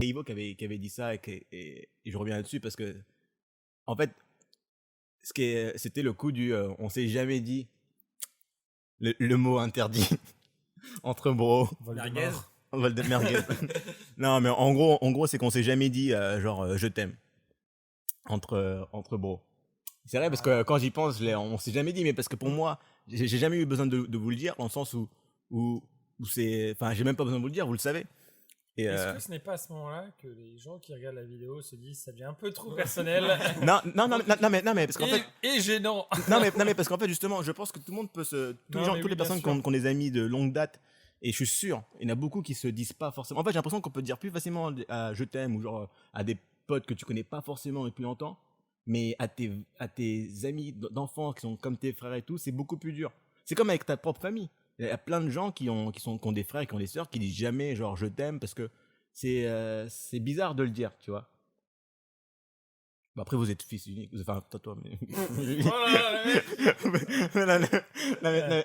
Ivo qui avait dit ça et je reviens là-dessus parce que, en fait, c'était le coup du on s'est jamais dit le mot interdit entre bros. Merguez. Merguez. Non, mais en gros, c'est qu'on s'est jamais dit je t'aime entre bros. C'est vrai parce que quand j'y pense, on s'est jamais dit, mais parce que pour moi, j'ai jamais eu besoin de vous le dire, dans le sens où c'est, enfin, j'ai même pas besoin de vous le dire, vous le savez. Et Est-ce que ce n'est pas à ce moment-là que les gens qui regardent la vidéo se disent ça devient un peu trop personnel non, mais parce qu'en fait, et gênant. non mais parce qu'en fait justement, je pense que tout le monde peut toutes les personnes qui ont des amis de longue date, et je suis sûr, il y en a beaucoup qui se disent pas forcément. En fait, j'ai l'impression qu'on peut dire plus facilement je t'aime ou genre à des potes que tu connais pas forcément depuis longtemps, mais à tes amis d'enfance qui sont comme tes frères et tout, c'est beaucoup plus dur. C'est comme avec ta propre famille. Il y a plein de gens qui ont des frères et qui ont des sœurs qui disent jamais genre je t'aime parce que c'est bizarre de le dire, tu vois. Bah après vous êtes fils unique, enfin toi mais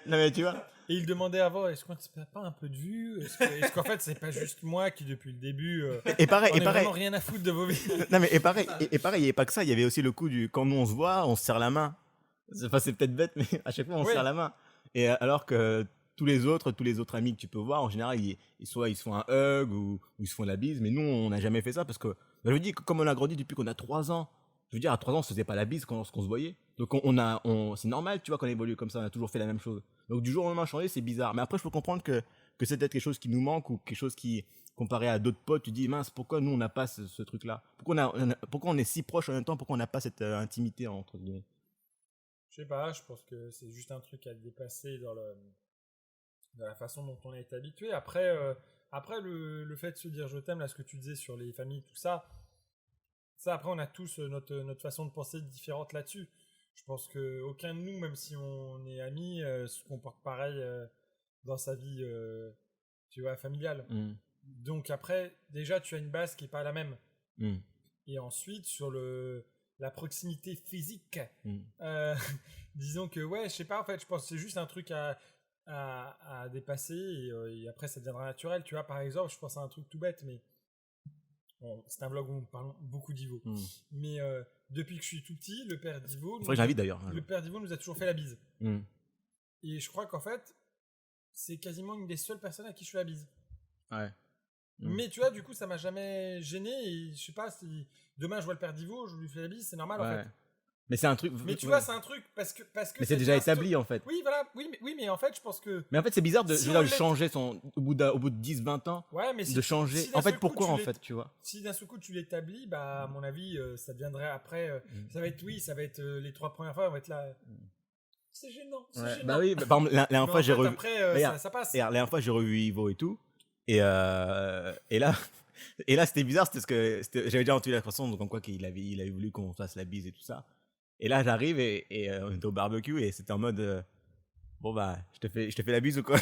non mais tu vois. Et il demandait avant, est-ce qu'on ne pas un peu de vue, est-ce qu'en fait c'est pas juste moi qui depuis le début et pareil vraiment rien à foutre de vos vies. Non mais et pareil il y avait pas que ça, il y avait aussi le coup du quand nous on se voit, on se serre la main. Enfin c'est peut-être bête mais à chaque fois on se serre la main. Et alors que tous les autres amis que tu peux voir, en général, soit ils se font un hug ou ils se font la bise, mais nous, on n'a jamais fait ça parce que, je me dis, comme on a grandi depuis qu'on a 3 ans, je veux dire, à 3 ans, on se faisait pas la bise lorsqu'on se voyait. Donc, c'est normal, tu vois, qu'on évolue comme ça, on a toujours fait la même chose. Donc, du jour au lendemain, changer, c'est bizarre. Mais après, je peux comprendre que c'est peut-être quelque chose qui nous manque ou quelque chose qui, comparé à d'autres potes, tu dis, mince, pourquoi nous, on n'a pas ce truc-là? Pourquoi on est si proche en même temps? Pourquoi on n'a pas cette intimité, entre guillemets? Je sais pas, je pense que c'est juste un truc à dépasser dans la façon dont on a été habitué. Après le fait de se dire je t'aime, là, ce que tu disais sur les familles, tout ça, après, on a tous notre façon de penser différente là-dessus. Je pense qu'aucun de nous, même si on est amis, se comporte pareil dans sa vie, tu vois, familiale. Donc après, déjà, tu as une base qui n'est pas la même. Et ensuite, sur la proximité physique, disons que, ouais, je sais pas, en fait, je pense que c'est juste un truc à dépasser et après, ça deviendra naturel. Tu vois, par exemple, je pense à un truc tout bête, mais bon, c'est un vlog où on parle beaucoup d'Ivo. Mais depuis que je suis tout petit, le père d'Ivo... Faudrait que j'invite d'ailleurs. Le père d'Ivo nous a toujours fait la bise. Et je crois qu'en fait, c'est quasiment une des seules personnes à qui je fais la bise. Ouais. Mais tu vois, du coup, ça m'a jamais gêné. Et je sais pas, si demain je vois le père d'Ivo, je lui fais la bise, c'est normal en fait. Mais c'est un truc. Mais tu vois, c'est un truc parce que. Mais c'est déjà établi en fait. Oui, voilà. Oui, mais en fait, je pense que. Mais en fait, c'est bizarre de changer au bout de 10-20 ans. Ouais, mais de changer. En fait, pourquoi en fait, tu vois? Si d'un seul coup tu l'établis, bah, à mon avis, ça deviendrait après. Ça va être les 3 premières fois, on va être là. C'est gênant. Bah oui, par exemple, la dernière fois, j'ai revu. Après, ça passe. La dernière fois, j'ai revu Ivo et tout. Et là, c'était bizarre, c'était ce que j'avais déjà entendu la façon, donc en quoi qu'il avait voulu qu'on fasse la bise et tout ça. Et là, j'arrive et on était au barbecue et c'était en mode bon bah, je te fais la bise ou quoi?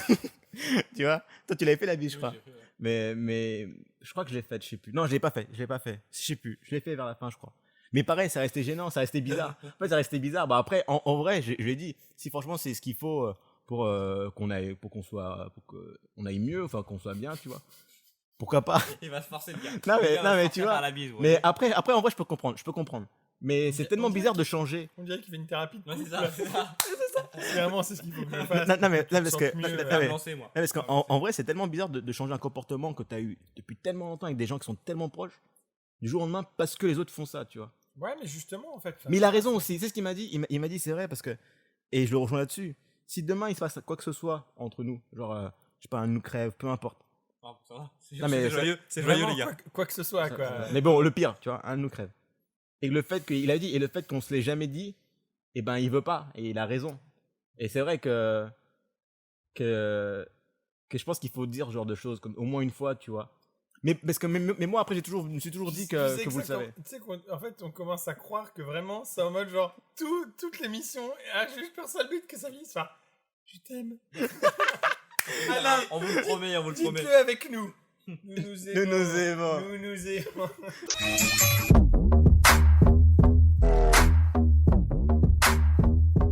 Tu vois? Toi, tu l'avais fait la bise, je crois. Mais je crois que je l'ai faite, je sais plus. Non, je l'ai pas fait. Je sais plus. Je l'ai fait vers la fin, je crois. Mais pareil, ça restait gênant, ça restait bizarre. En fait, ça restait bizarre. Bah après, en vrai, je lui ai dit, si franchement c'est ce qu'il faut pour qu'on aille mieux, enfin qu'on soit bien, tu vois. Pourquoi pas? Il va se forcer le gars. Non mais tu vois. La bise, ouais. Mais après en vrai, je peux comprendre. Mais c'est tellement bizarre de changer. On dirait qu'il fait une thérapie. Ouais, c'est ça. Vraiment, c'est ce qu'il faut que je fasse. Non mais parce moi. qu'en vrai, c'est tellement bizarre de changer un comportement que tu as eu depuis tellement longtemps avec des gens qui sont tellement proches du jour au lendemain parce que les autres font ça, tu vois. Ouais, mais justement, en fait. Mais il a raison aussi. C'est ce qu'il m'a dit. Il m'a dit, c'est vrai parce que et je le rejoins là-dessus. Si demain il se passe quoi que ce soit entre nous, genre je sais pas, un nous crève, peu importe. Oh, ça va. C'est joyeux les gars. Quoi que ce soit, quoi. Mais bon, le pire, tu vois, un nous crève. Et le fait qu'on se l'ait jamais dit, eh ben il veut pas et il a raison. Et c'est vrai que je pense qu'il faut dire ce genre de choses comme au moins une fois, tu vois. Mais parce que moi après je me suis toujours dit que vous le savez. Tu sais qu'en fait on commence à croire que vraiment c'est en mode genre toute l'émission a juste pour seul but que ça finisse par je t'aime. Alain, on vous le promet. Dites-le avec nous. Nous nous aimons.